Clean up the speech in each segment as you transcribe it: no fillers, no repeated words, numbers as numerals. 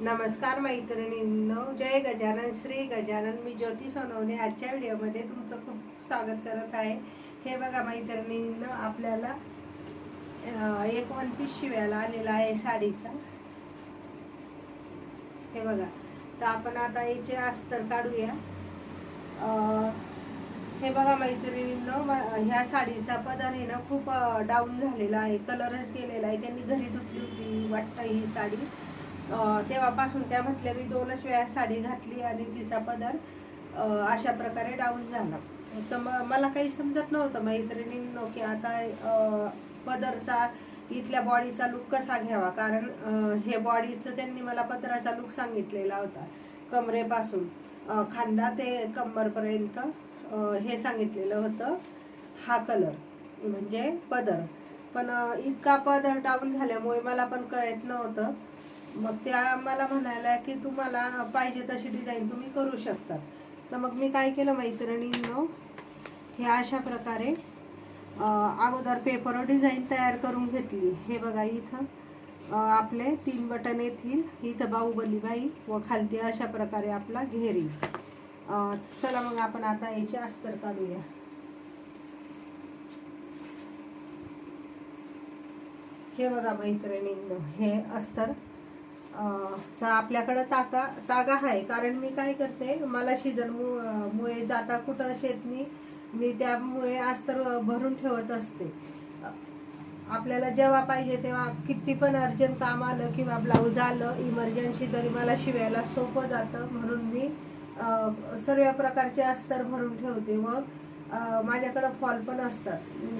नमस्कार मैत्रिणींनो, जय गजानन श्री गजानन. मी ज्योती सोनवणे आजच्या व्हिडिओमध्ये तुमचं खूप स्वागत करत आहे. हे बघा मैत्रिणींनो, आपल्याला एक वन पीस शिवायला आलेला आहे साडीचा. हे बघा, तर आपण आता याचे अस्तर काढूया. हे बघा मैत्रिणींनो, ह्या साडीचा पदर आहे ना खूप डाऊन झालेला आहे, कलरच गेलेला आहे. त्यांनी घरी धुतली होती वाटतं ही साडी. तेव्हापासून त्या म्हटल्या मी 2च वेळा साडी घातली आणि तिचा पदर अशा प्रकारे डाऊन झाला. तर मला काही समजत नव्हतं मैत्रिणींनो की आता पदरचा इथल्या बॉडीचा लुक कसा घ्यावा. कारण हे बॉडीचं त्यांनी मला पदराचा लुक सांगितलेला होता, कमरेपासून खांदा ते कंबरपर्यंत हे सांगितलेलं होतं, हा कलर म्हणजे पदर. पण इतका पदर डाऊन झाल्यामुळे मला पण कळत नव्हतं. मग त्या मला म्हणायला की तुम्हाला पाहिजे तशी डिझाईन तुम्ही करू शकता. तर मग मी काय केलं मैत्रिणींनो, हे अशा प्रकारे अगोदर पेपरवर डिझाईन तयार करून घेतली. हे बघा, इथं आपले 3 बटन येतील, इथं बाहुबली बाई व खालती अशा प्रकारे आपला घेरी. चला मग आपण आता याचे अस्तर काढूया. हे बघा मैत्रिणींनो, हे अस्तर आपल्याकडं तागा आहे. कारण मी काय करते, मला सीझन मुळे जाता कुठं शेतनी मी त्यामुळे अस्तर भरून ठेवत असते. आपल्याला जेव्हा पाहिजे तेव्हा किती पण अर्जंट काम आलं किंवा ब्लाऊज आलं इमर्जन्सी तरी मला शिवायला सोपं जातं. म्हणून मी सर्व प्रकारचे अस्तर भरून ठेवते व माझ्याकडं फॉल पण असतात.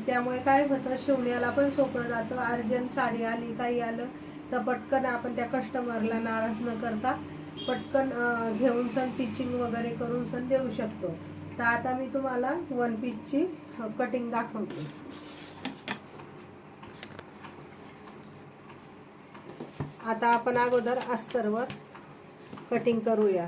त्यामुळे काय होतं, शिवण्याला पण सोपं जातं. अर्जंट साडी आली काही आलं तर पटकन आपण त्या कस्टमरला नाराज न करता पटकन घेऊन सण टिचिंग वगैरे करून सण देऊ शकतो. तर आता मी तुम्हाला वन पीसची कटिंग दाखवते. आता आपण अगोदर अस्तरवर कटिंग करूया.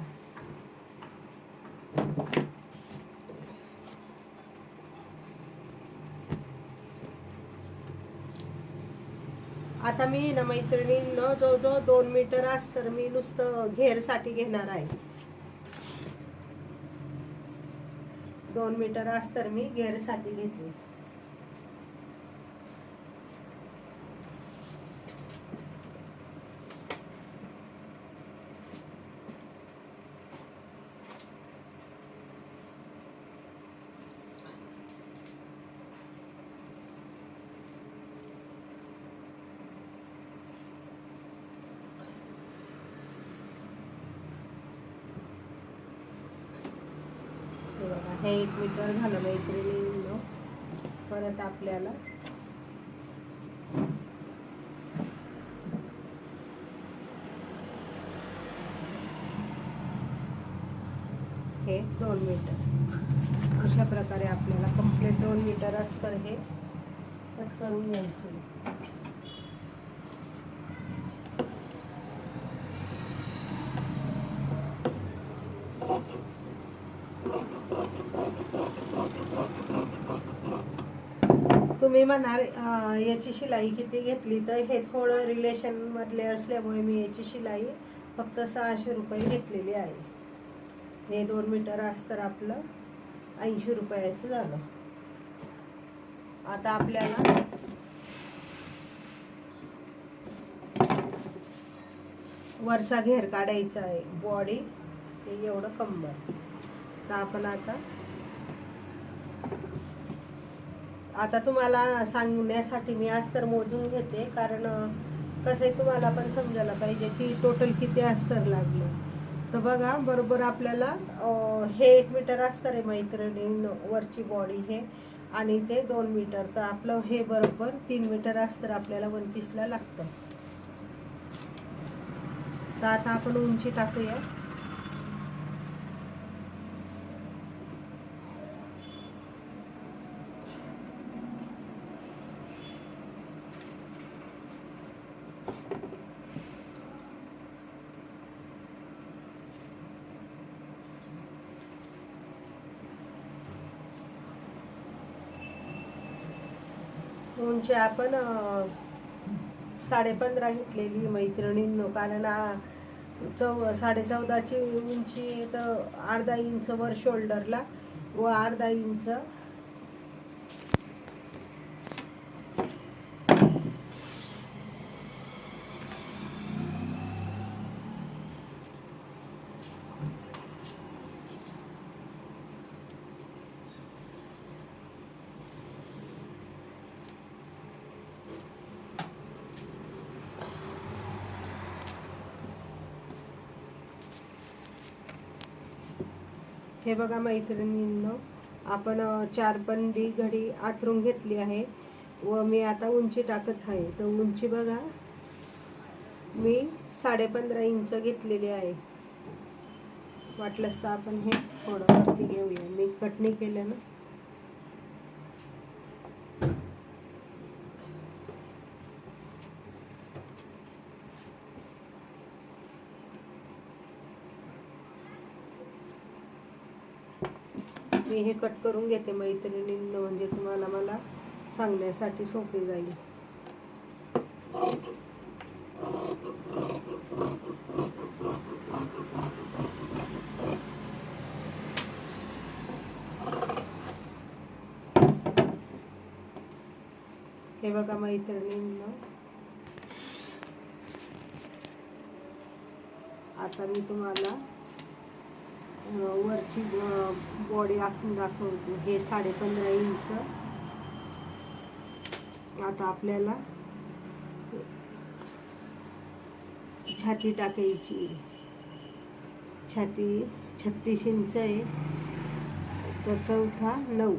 आता मी ना मैत्रिणींनो जो 2 मीटर अस्तर मी नुसतं घेरसाठी घेणार आहे. 2 मीटर अस्तर मी घेरसाठी घेतले. हे 1 मीटर झालं मैत्रिणींनो. परत आपल्याला हे 2 मीटर अशा प्रकारे आपल्याला कंप्लीट 2 मीटर अस्तर हे कट करून घ्यायचे. तुम्ही म्हणाल याची शिलाई किती घेतली, तर हे थोडं रिलेशन मधले असल्यामुळे मी याची शिलाई फक्त 600 रुपये घेतलेली आहे. हे 2 मीटर अस्तर आपलं 80 रुपयाचं झालं. आता आपल्याला वरचा घेर काढायचा आहे, बॉडी ते एवढं कंबर. तर आपण आता तुम्हाला सांगण्यासाठी मी अस्तर मोजून घेते. कारण कसं आहे, तुम्हाला पण समजायला पाहिजे की टोटल किती अस्तर लागलं. तर बघा, बरोबर आपल्याला हे 1 मीटर अस्तर आहे मैत्रिणी, वरची बॉडी हे, आणि ते 2 मीटर. तर आपलं हे बरोबर 3 मीटर अस्तर आपल्याला वन पीसला लागतं. तर आता आपण उंची टाकूया. उंची आपण 15.5 घेतलेली मैत्रिणींनो. कारण 14.5ची उंची तर अर्धा इंच वर शोल्डरला व अर्धा इंच हे बघा मैत्रिणींनो, आपण 4 बंदी घडी आथरून घेतली आहे व मी आता उंची टाकत आहे. तर उंची बघा मी 15.5 इंच घेतलेली आहे. वाटलंच तर आपण हे थोडं वरती घेऊया. मी कट नाही केलं ना. मी हे कट करून घेते मैत्रिणींना, म्हणजे तुम्हाला मला सांगण्यासाठी सोपे जाईल. हे बघा मैत्रिणींना, आता मी तुम्हाला वरची बॉडी आखून दाखवते. हे 15.5 इंच. आता आपल्याला छाती टाकायची. छाती 36 इंच आहे, तर चौथा 9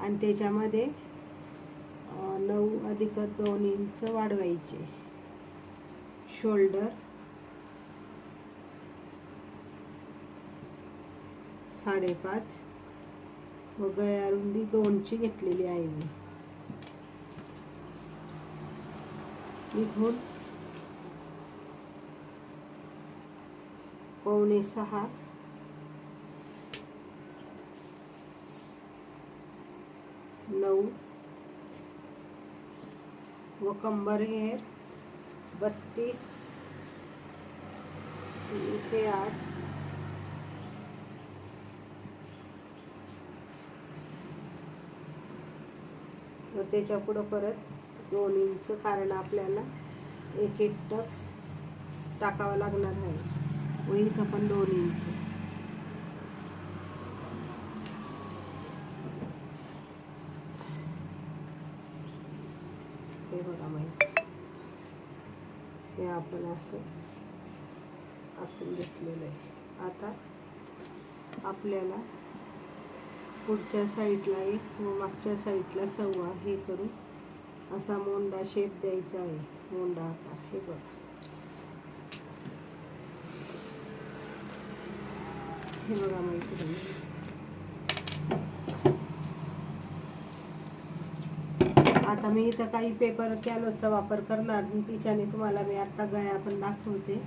आणि त्याच्यामध्ये 9 अधिक 2 इंच वाढवायचे. शोल्डर 5.5 व गळ्या रुंदी 2ची घेतलेली आहे मी. इथून 5.25 9 व कंबर घेर 32 ते 8 व त्याच्या पुढं परत 2 इंच, कारण आपल्याला एक टक्स टाकावा लागणार आहे व इथं पण 2 इंच. हे बघा माहिती, हे आपण असं आखून घेतलेलं आहे. आता आपल्याला पुढच्या साईडला 1 व मागच्या साईडला 1.25 हे करून असा मोंडा शेप द्यायचा आहे. मोंडा आकार हे बघा. हे बघा मैत्रिणी, आता मी इथं काही पेपर कॅनव्हासचा वापर करणार नाही. तिच्याने तुम्हाला मी आता गळ्या पण दाखवते.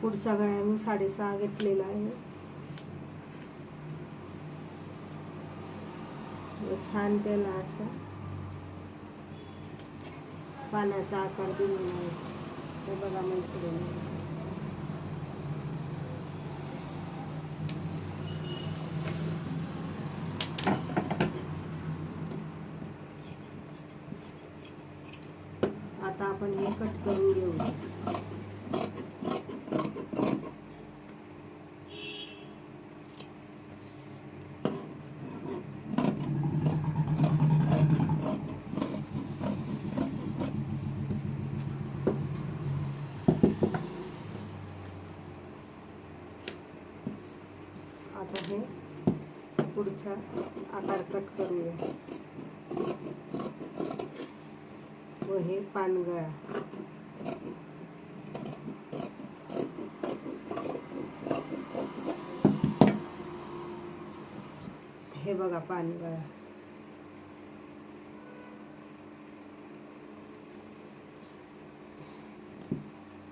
पुढचा गळा मी 6.5 घेतलेला आहे. छान त्याला असं पानाचा आकार दिलेला आहे. हे बघा मैत्रिणी, आता आपण हे कट करून घेऊया. आता हे पुढचा आकार कट करूया व हे पानगळा. हे बघा पानगळा.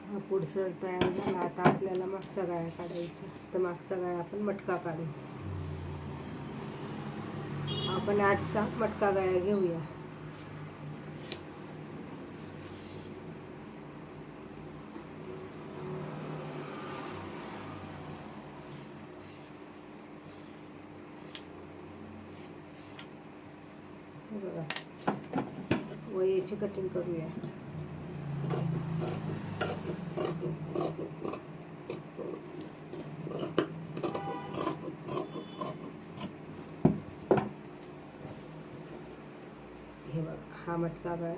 हा पुढचं तयार झाला. आता आपल्याला मागचा गळा काढायचा. तर मागचा गळा आपण मटका काढू. आपण 8चा मटका गळा घेऊया. हे बघा वहीची कटिंग करूया. हे बघा हा मटका बघा